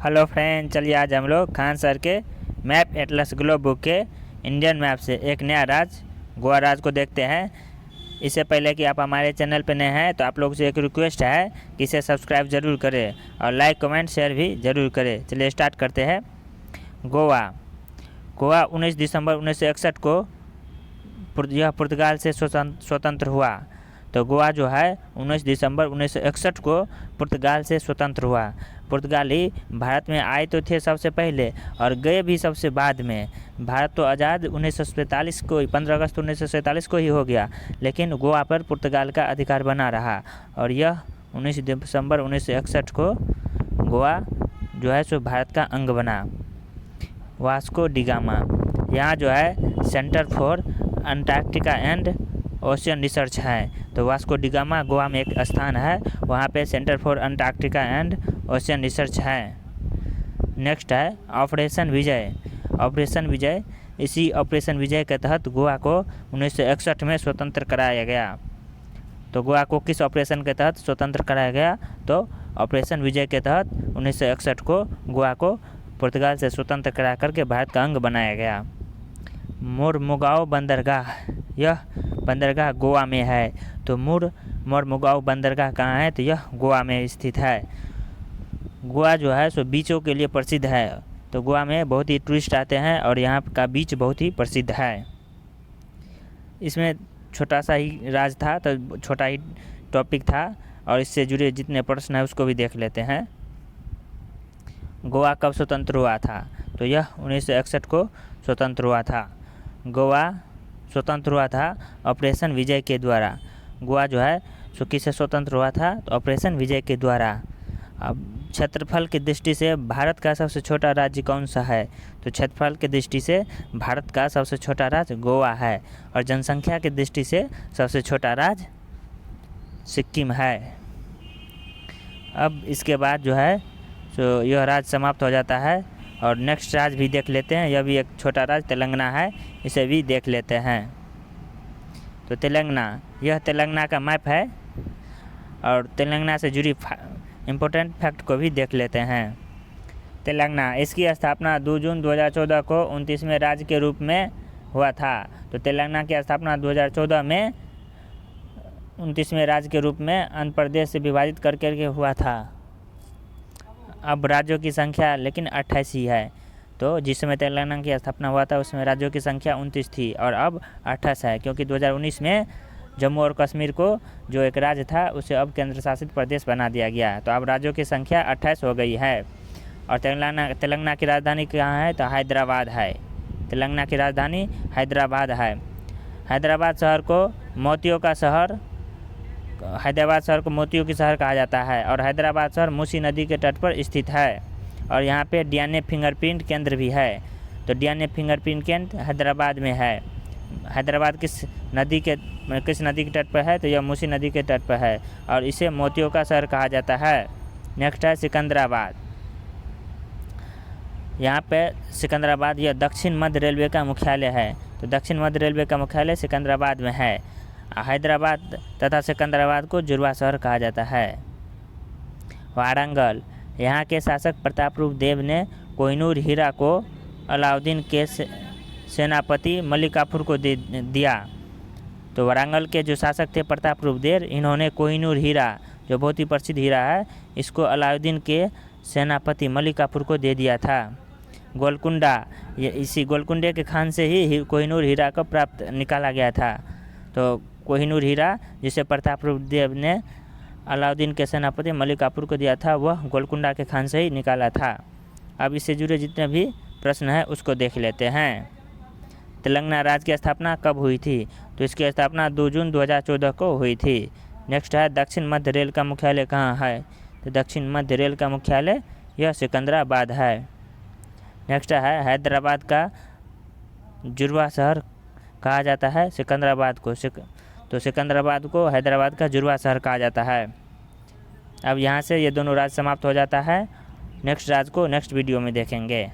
Hello friend, चलिए आज हम लोग खान सर के मैप एटलस ग्लोब बुक के इंडियन मैप से एक नया राज्य गोवा राज्य को देखते हैं। इससे पहले कि आप हमारे चैनल पर नए हैं तो आप लोग से एक रिक्वेस्ट है कि इसे सब्सक्राइब ज़रूर करें और लाइक कमेंट शेयर भी ज़रूर करें। चलिए स्टार्ट करते हैं। गोवा 19 दिसंबर 1961 को यह पुर्तगाल से स्वतंत्र हुआ। तो गोवा जो है 19 दिसंबर 1961 को पुर्तगाल से स्वतंत्र हुआ। पुर्तगाली भारत में आए तो थे सबसे पहले और गए भी सबसे बाद में। भारत तो आज़ाद 1947 को 15 अगस्त 1947 को ही हो गया, लेकिन गोवा पर पुर्तगाल का अधिकार बना रहा और यह 19 दिसंबर 1961 को गोवा जो है सो भारत का अंग बना। वास्को डिगामा, यहाँ जो है centre for Antarctica and ocean research है। तो वास्को डिगामा गोवा में एक स्थान है, वहाँ पे centre for Antarctica and ocean research है। नेक्स्ट है ऑपरेशन विजय। ऑपरेशन विजय, इसी ऑपरेशन विजय के तहत गोवा को 1961 में स्वतंत्र कराया गया। तो गोवा को किस ऑपरेशन के तहत स्वतंत्र कराया गया? तो ऑपरेशन विजय के तहत 1961 को गोवा को पुर्तगाल से स्वतंत्र करा करके भारत का अंग बनाया गया। मोरमुगाओ बंदरगाह, यह बंदरगाह गोवा में है। तो मोरमुगाओ बंदरगाह कहाँ है? तो यह गोवा में स्थित है। गोवा जो है सो बीचों के लिए प्रसिद्ध है। तो गोवा में बहुत ही टूरिस्ट आते हैं और यहाँ का बीच बहुत ही प्रसिद्ध है। इसमें छोटा सा ही राज था, तो छोटा ही टॉपिक था और इससे जुड़े जितने प्रश्न हैं उसको भी देख लेते हैं। गोवा कब स्वतंत्र हुआ था? तो यह 1961 को स्वतंत्र हुआ था। गोवा स्वतंत्र हुआ था ऑपरेशन विजय के द्वारा। गोवा जो है सो किससे स्वतंत्र हुआ था? तो ऑपरेशन विजय के द्वारा। अब क्षेत्रफल की दृष्टि से भारत का सबसे छोटा राज्य कौन सा है? तो क्षेत्रफल की दृष्टि से भारत का सबसे छोटा राज्य गोवा है और जनसंख्या की दृष्टि से सबसे छोटा राज्य सिक्किम है। अब इसके बाद जो है तो यह राज्य समाप्त हो जाता है और नेक्स्ट राज्य भी देख लेते हैं। यह भी एक छोटा राज्य तेलंगाना है, इसे भी देख लेते हैं। तो तेलंगाना, यह तेलंगाना का मैप है और तेलंगाना से जुड़ी इम्पोर्टेंट फैक्ट को भी देख लेते हैं। तेलंगाना, इसकी स्थापना 2 जून 2014 को 29वें राज्य के रूप में हुआ था। तो तेलंगाना की स्थापना 2014 में 29वें राज्य के रूप में आंध्र प्रदेश से विभाजित करके हुआ था। अब राज्यों की संख्या लेकिन 28 ही है। तो जिस समय तेलंगाना की स्थापना हुआ था उसमें राज्यों की संख्या 29 थी और अब 28 है, क्योंकि 2019 में जम्मू और कश्मीर को जो एक राज्य था उसे अब केंद्र शासित प्रदेश बना दिया गया। तो अब राज्यों की संख्या 28 हो गई है। और तेलंगाना की राजधानी कहाँ है? तो हैदराबाद है। तेलंगाना की राजधानी हैदराबाद है। हैदराबाद शहर को मोतियों का शहर की शहर कहा जाता है और हैदराबाद शहर मूसी नदी के तट पर स्थित है और यहाँ पे डीएनए फिंगरप्रिंट केंद्र भी है। तो डीएनए फिंगरप्रिंट केंद्र हैदराबाद में है। हैदराबाद किस नदी के तट पर है? तो यह मूसी नदी के तट पर है और इसे मोतियों का शहर कहा जाता है। नेक्स्ट है सिकंदराबाद। यहाँ पे सिकंदराबाद यह दक्षिण मध्य रेलवे का मुख्यालय है। तो दक्षिण मध्य रेलवे का मुख्यालय सिकंदराबाद में है। हैदराबाद तथा सिकंदराबाद को जुड़वा शहर कहा जाता है। वारंगल, यहाँ के शासक प्रतापरूप देव ने कोहिनूर हीरा को अलाउद्दीन के सेनापति मलिक काफूर को दे दिया। तो वारंगल के जो शासक थे प्रतापरूप देव, इन्होंने कोहिनूर हीरा जो बहुत ही प्रसिद्ध हीरा है इसको अलाउद्दीन के सेनापति मलिक काफूर को दे दिया था। गोलकुंडा, ये इसी गोलकुंडे के खान से ही कोहिनूर हीरा को निकाला गया था। तो कोहिनूर हीरा जिसे प्रतापरूप देव ने अलाउद्दीन के सेनापति मलिक काफूर को दिया था वह गोलकुंडा के खान से ही निकाला था। अब इससे जुड़े जितने भी प्रश्न हैं उसको देख लेते हैं। तेलंगाना राज्य की स्थापना कब हुई थी? तो इसकी स्थापना 2 जून 2014 को हुई थी। नेक्स्ट है दक्षिण मध्य रेल का मुख्यालय कहाँ है? तो दक्षिण मध्य रेल का मुख्यालय यह सिकंदराबाद है। नेक्स्ट है हैदराबाद का जुड़वा शहर कहा जाता है सिकंदराबाद को। तो सिकंदराबाद को हैदराबाद का जुड़वा शहर कहा जाता है। अब यहाँ से ये दोनों राज्य समाप्त हो जाता है। नेक्स्ट राज्य को नेक्स्ट वीडियो में देखेंगे।